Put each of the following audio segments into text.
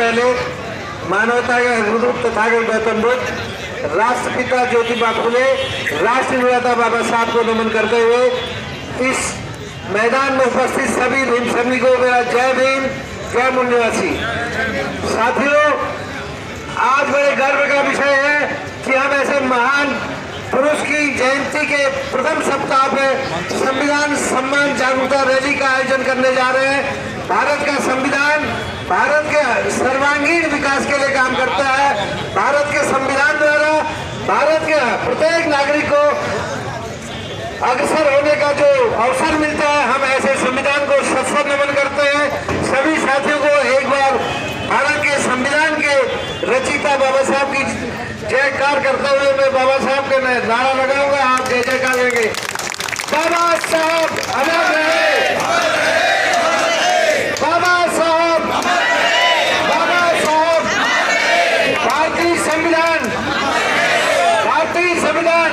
पहले मानवता के गुरु तथागत गौतम बुद्ध, राष्ट्रपिता ज्योतिबा फुले, राष्ट्र निर्माता बाबा साहब को नमन करते हुए इस मैदान में उपस्थित सभी भीम सैनिकों को मेरा जय भीम, जय मूल्यवासी। साथियों, आज बड़े गर्व का विषय है कि हम ऐसे महान पुरुष की जयंती के प्रथम सप्ताह में संविधान सम्मान जागरूकता रैली का आयोजन करने जा रहे हैं। भारत का संविधान भारत के सर्वांगीण विकास के लिए काम करता है। भारत के संविधान द्वारा भारत के प्रत्येक नागरिक को अग्रसर होने का जो अवसर मिलता है, हम ऐसे संविधान को सशक्त नमन करते हैं। सभी साथियों को एक बार भारत के संविधान के रचयिता बाबा साहब की जयकार करते हुए मैं बाबा साहब के नारा लगाऊंगा, आप जय जयकार करेंगे। बाबा साहब अमर रहे, बाबा साहब, बाबा साहब। भारतीय संविधान, भारतीय संविधान,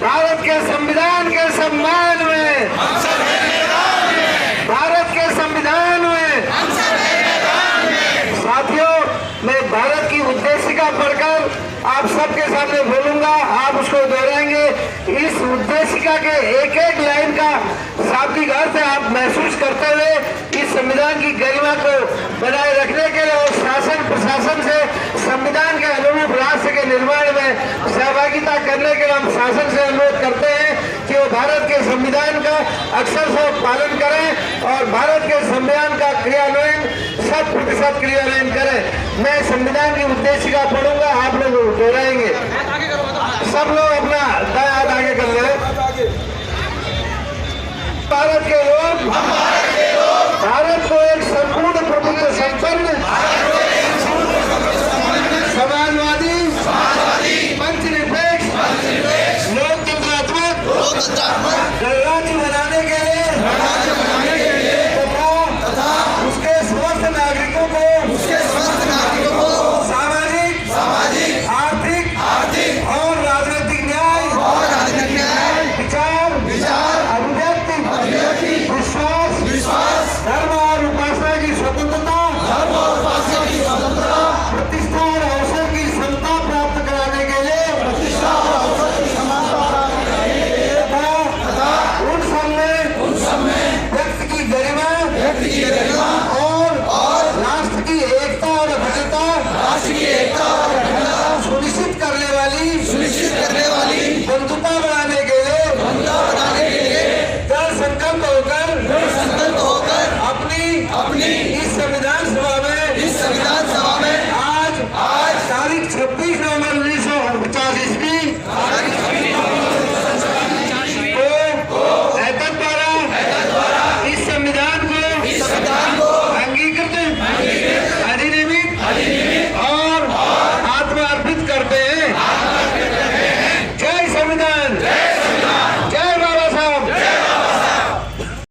भारत के संविधान के सम्मान में, भारत के संविधान में। साथियों, मैं भारत की उद्देशिका पढ़कर आप सबके सामने बोलूंगा, आप उसको दोहराएंगे। इस उद्देशिका के एक एक लाइन का शाब्दिक अर्थ आप महसूस करते हुए इस संविधान की गरिमा को बनाए रखने के लिए और शासन प्रशासन से संविधान के अनुरूप राष्ट्र के निर्माण में सहभागिता करने के लिए हम शासन से अनुरोध करते हैं कि वो भारत के संविधान का अक्षर से पालन करें और भारत के संविधान का क्रियान्वयन 100% क्रियान्वयन करें। मैं संविधान की उद्देशिका पढ़ूंगा, आप लोग दोहराएंगे। सब लोग अपना दायां हाथ आगे कर ले। भारत के लोग, भारत को एक संपूर्ण प्रभुत्व संपन्न, समाजवादी, पंचनिरपेक्ष, लोकतंत्रात्मक गणराज्य बनाने के लिए तथा उसके समस्त नागरिकों को सामाजिक, आर्थिक और राजनीतिक न्याय, विचार, अभिव्यक्ति, विश्वास, धर्म और उपासना की स्वतंत्रता, प्रतिष्ठा और अवसर की समता प्राप्त कराने के लिए तथा उन सब में व्यक्ति की गरिमा और राष्ट्र की एकता और अखंडता सुनिश्चित करने वाली बंधुता बनाने के लिए दृढ़ संकल्प होकर अपनी